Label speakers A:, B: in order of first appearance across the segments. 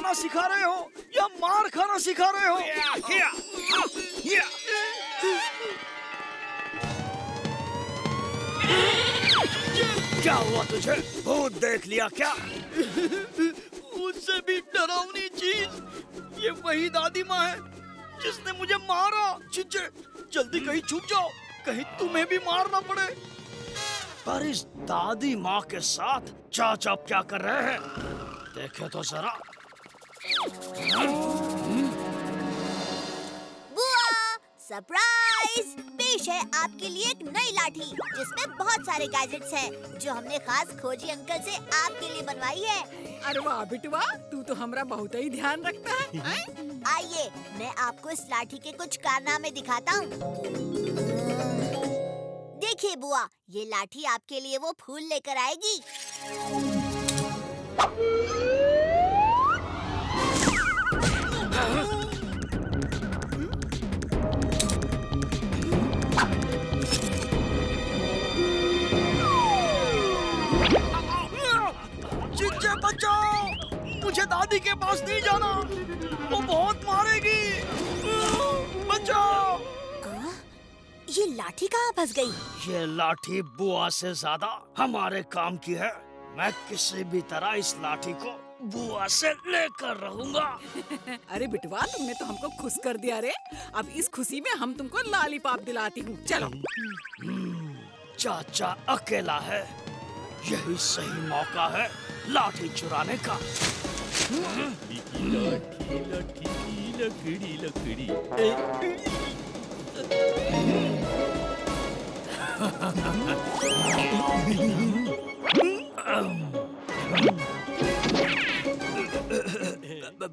A: चलाना सिखा रहे हो या मार खाना सिखा रहे हो? क्या हुआ तुझे? भूत देख लिया क्या? उससे भी डरावनी चीज, ये वही दादी माँ है जिसने मुझे मारा। चिंचे, जल्दी कहीं छुप जाओ, कहीं तुम्हें भी मारना पड़े। पर इस दादी माँ के साथ चाचा क्या कर रहे हैं? देखे तो जरा।
B: बुआ, सरप्राइज! पेश है आपके लिए एक नई लाठी जिसमें बहुत सारे गैजेट्स हैं जो हमने खास खोजी अंकल से आपके लिए बनवाई है।
C: अरे वाह बिटवा, तू तो हमरा बहुत ही ध्यान रखता है।
B: आइए, मैं आपको इस लाठी के कुछ कारनामे दिखाता हूँ। देखिए बुआ, ये लाठी आपके लिए वो फूल लेकर आएगी।
A: चिंचे बचाओ, मुझे दादी के पास नहीं जाना, वो बहुत मारेगी। बचाओ।
B: ये लाठी कहाँ फंस गई?
A: ये लाठी बुआ से ज्यादा हमारे काम की है। मैं किसी भी तरह इस लाठी को बुआ से लेकर रहूंगा।
C: अरे बिटवा, तुमने तो हमको खुश कर दिया रे। अब इस खुशी में हम तुमको लॉलीपॉप दिलाती हूँ, चलो।
A: चाचा अकेला है, यही सही मौका है लाठी चुराने का।
D: लकड़ी लकड़ी।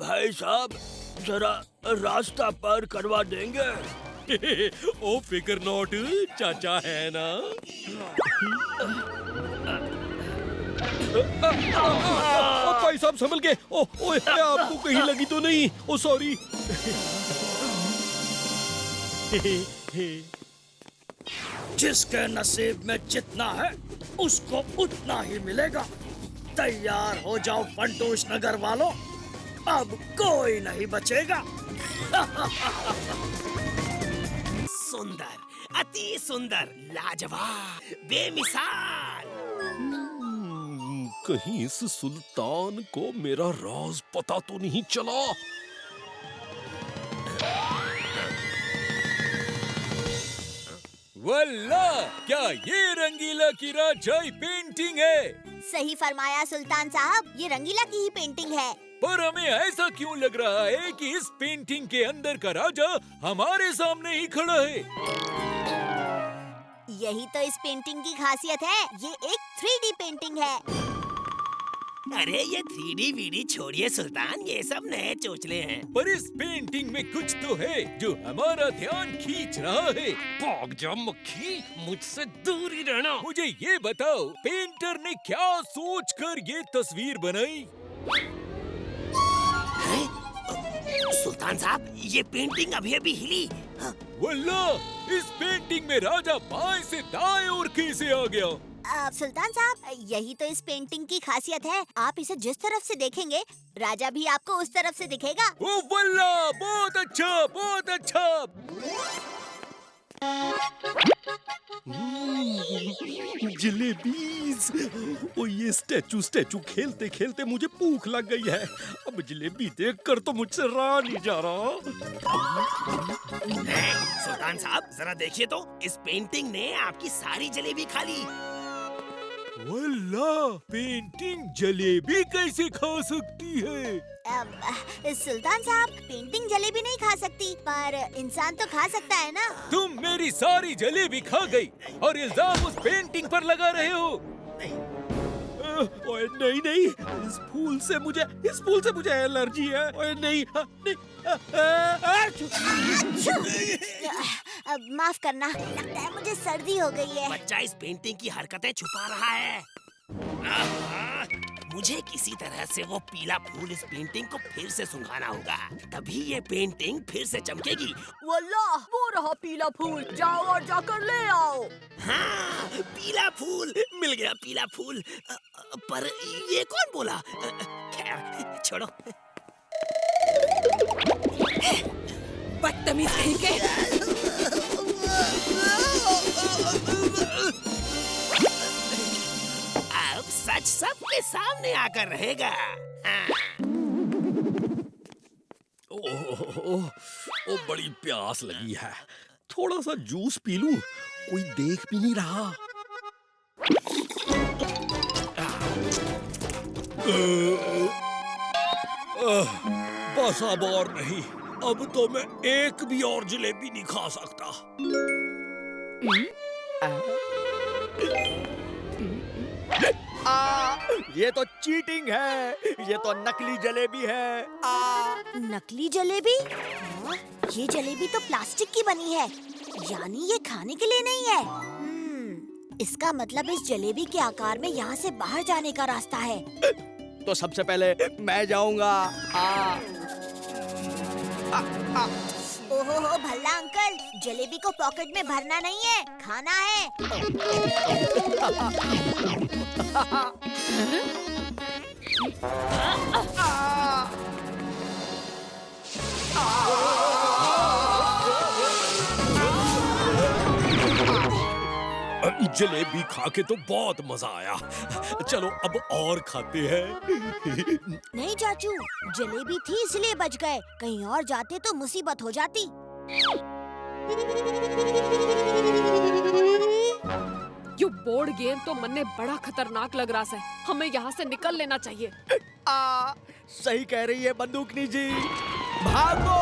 A: भाई साहब, जरा रास्ता पार करवा देंगे?
D: ओ फिकर नॉट, चाचा है ना। भाई साहब संभल के। ओए, आपको कहीं लगी तो नहीं? ओ सॉरी।
A: जिसके नसीब में जितना है उसको उतना ही मिलेगा। तैयार हो जाओ फंटूश नगर वालों, अब कोई नहीं बचेगा।
E: सुंदर, अति सुंदर, लाजवाब, बेमिसाल।
D: कहीं इस सुल्तान को मेरा राज पता तो नहीं चला।
F: वल्लाह, क्या ये रंगीला की राजाई पेंटिंग है?
B: सही फरमाया सुल्तान साहब, ये रंगीला की ही पेंटिंग है।
F: पर हमें ऐसा क्यों लग रहा है कि इस पेंटिंग के अंदर का राजा हमारे सामने ही खड़ा है?
B: यही तो इस पेंटिंग की खासियत है, ये एक 3D पेंटिंग है।
E: अरे ये 3D वीडी छोड़िए सुल्तान, ये सब नए चोचले हैं।
F: पर इस पेंटिंग में कुछ तो है जो हमारा ध्यान खींच रहा है।
D: भाग जा मक्खी, मुझसे दूर ही रहना।
F: मुझे ये बताओ, पेंटर ने क्या सोचकर ये तस्वीर बनाई?
E: सुल्तान साहब, ये पेंटिंग अभी अभी हिली।
F: वल्लाह, इस पेंटिंग में राजा बाएं से दाएं और कैसे आ गया?
B: सुल्तान साहब, यही तो इस पेंटिंग की खासियत है। आप इसे जिस तरफ से देखेंगे, राजा भी आपको उस तरफ से दिखेगा।
F: ओ वल्लाह, बहुत अच्छा, बहुत अच्छा।
D: जलेबीज। ओ ये स्टैचू खेलते खेलते मुझे भूख लग गई है। अब जलेबी देखकर तो मुझसे रहा नहीं जा रहा।
E: सुल्तान साहब, जरा देखिए तो, इस पेंटिंग ने आपकी सारी जलेबी खा ली।
F: वल्लाह, पेंटिंग जलेबी कैसे खा सकती है?
B: सुल्तान साहब, पेंटिंग जलेबी नहीं खा सकती, पर इंसान तो खा सकता है ना।
F: तुम मेरी सारी जलेबी खा गई और इल्जाम उस पेंटिंग पर लगा रहे हो।
D: ओए नहीं, इस फूल से मुझे एलर्जी है। ओए नहीं।
B: माफ करना, लगता है मुझे सर्दी हो गई है।
E: बच्चा इस पेंटिंग की हरकतें छुपा रहा है। मुझे किसी तरह से वो पीला फूल इस पेंटिंग को फिर से सुंघाना होगा, तभी ये पेंटिंग फिर से चमकेगी।
C: वल्लाह, वो रहा पीला फूल, जाओ और जाकर ले आओ।
E: हाँ, पीला फूल मिल गया, पीला फूल। पर ये कौन बोला? खैर छोड़ो।
C: बदतमीज कहीं के।
E: अब सच सबके सामने आकर रहेगा। हाँ।
D: ओ बड़ी प्यास लगी है, थोड़ा सा जूस पी लूं, कोई देख भी नहीं रहा। बस अब और नहीं, अब तो मैं एक भी और जलेबी नहीं खा सकता।
A: ये तो चीटिंग है, ये तो नकली जलेबी है।
B: नकली जलेबी? हाँ, ये जलेबी तो प्लास्टिक की बनी है, यानी ये खाने के लिए नहीं है। इसका मतलब इस जलेबी के आकार में यहाँ से बाहर जाने का रास्ता है।
A: तो सबसे पहले मैं जाऊंगा।
B: ओहो भल्ला अंकल, जलेबी को पॉकेट में भरना नहीं है, खाना है।
D: जलेबी खा के तो बहुत मजा आया, चलो अब और खाते हैं।
B: नहीं चाचू, जलेबी थी इसलिए बच गए, कहीं और जाते तो मुसीबत हो जाती।
C: ये बोर्ड गेम तो मन्ने बड़ा खतरनाक लग रहा है, हमें यहाँ से निकल लेना चाहिए।
A: सही कह रही है बंदूकनी जी, भागो।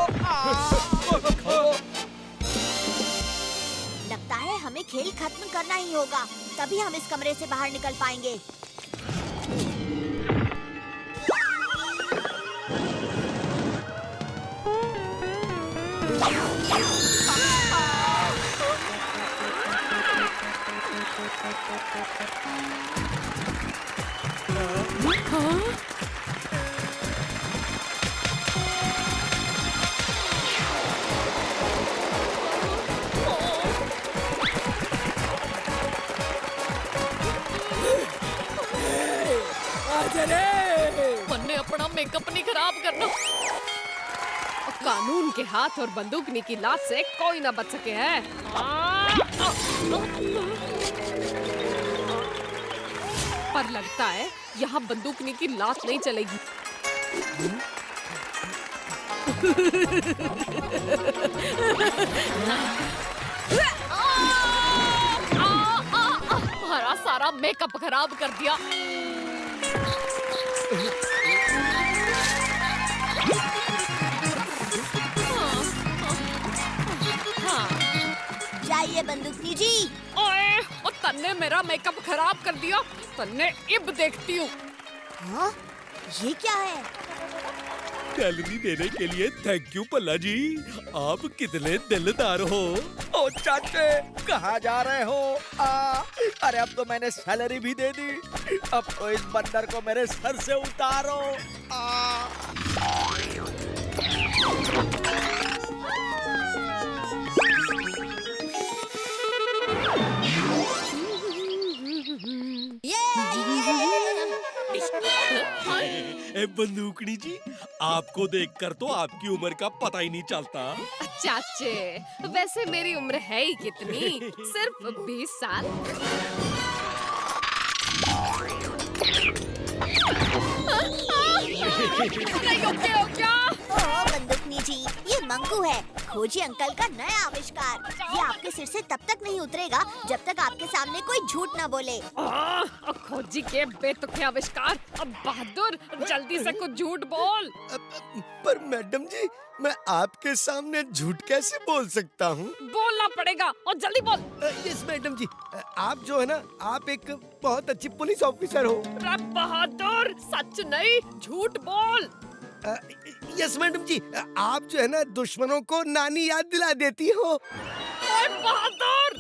B: लगता है हमें खेल खत्म करना ही होगा, तभी हम इस कमरे से बाहर निकल पाएंगे।
C: मन्ने अपना मेकअप नहीं खराब करना। कानून के हाथ और बंदूकनी की लात से कोई ना बच सके है। पर लगता है यहाँ बंदूकनी की लात नहीं चलेगी। हमारा सारा मेकअप खराब कर दिया।
B: जाइए बंदूकनी जी।
C: ओए, ओ तन्ने मेरा मेकअप खराब कर दिया। तन्ने इब देखती हूँ।
B: हाँ, ये क्या है?
D: कैलोरी देने के लिए थैंक यू पल्ला जी, आप कितने दिलदार हो।
A: ओ चाचे, कहाँ जा रहे हो? अरे अब तो मैंने सैलरी भी दे दी, अब तो इस बंदर को मेरे सर से उतारो।
D: बंदूकनी जी, आपको देखकर तो आपकी उम्र का पता ही नहीं चलता।
C: चाचे, वैसे मेरी उम्र है ही कितनी, सिर्फ 20 साल। क्या?
B: ओह बंदूकनी जी, ये मंकू है, खोजी अंकल का नया आविष्कार। ये आपके सिर से तब तक नहीं उतरेगा जब तक आपके सामने कोई झूठ न बोले।
C: खोजी के बेतुके आविष्कार। अब बहादुर, जल्दी से कुछ झूठ बोल।
A: पर मैडम जी, मैं आपके सामने झूठ कैसे बोल सकता हूँ?
C: बोलना पड़ेगा और जल्दी बोल।
A: यस मैडम जी, आप जो है ना, आप एक बहुत अच्छी पुलिस ऑफिसर हो।
C: बहादुर, सच नहीं झूठ बोल।
A: यस मैडम जी, आप जो है ना दुश्मनों को नानी याद दिला देती हो।
C: बहादुर।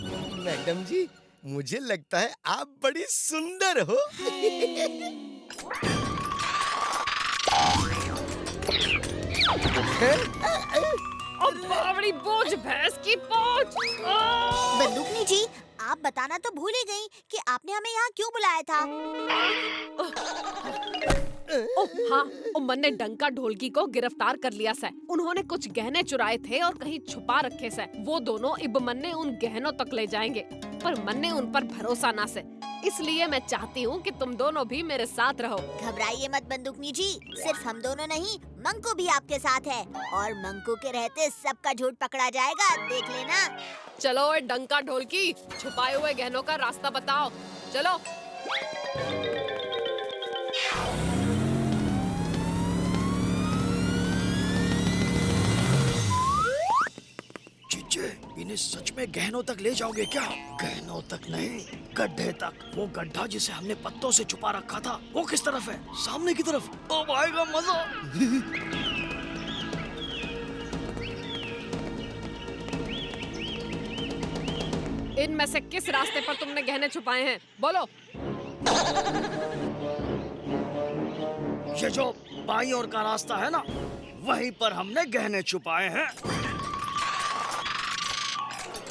A: मैडम जी, मुझे लगता है आप बड़ी सुंदर हो।
C: बड़ी बोझ भैंस की बोझ।
B: बंदूकनी जी, आप बताना तो भूल ही गई कि आपने हमें यहाँ क्यों बुलाया था।
G: ओह हाँ, उमन ने डंका ढोलकी को गिरफ्तार कर लिया से। उन्होंने कुछ गहने चुराए थे और कहीं छुपा रखे से। वो दोनों इब मन्ने उन गहनों तक ले जाएंगे, पर मन्ने उन पर भरोसा ना से। इसलिए मैं चाहती हूँ कि तुम दोनों भी मेरे साथ रहो।
B: घबराइए मत बंदूकनी जी, सिर्फ हम दोनों नहीं, मंकू भी आपके साथ है और मंकू के रहते सबका झूठ पकड़ा जाएगा, देख लेना।
G: चलो ओए डंका ढोलकी, छुपाए हुए गहनों का रास्ता बताओ। चलो।
A: चीचे, इन्हें सच में गहनों तक ले जाओगे क्या? गहनों तक नहीं, गड्ढे तक। वो गड्ढा जिसे हमने पत्तों से छुपा रखा था, वो किस तरफ है? सामने की तरफ। अब आएगा मजा।
G: इनमें से किस रास्ते पर तुमने गहने छुपाए हैं? बोलो।
A: ये जो बाईं ओर का रास्ता है ना, वहीं पर हमने गहने छुपाए हैं।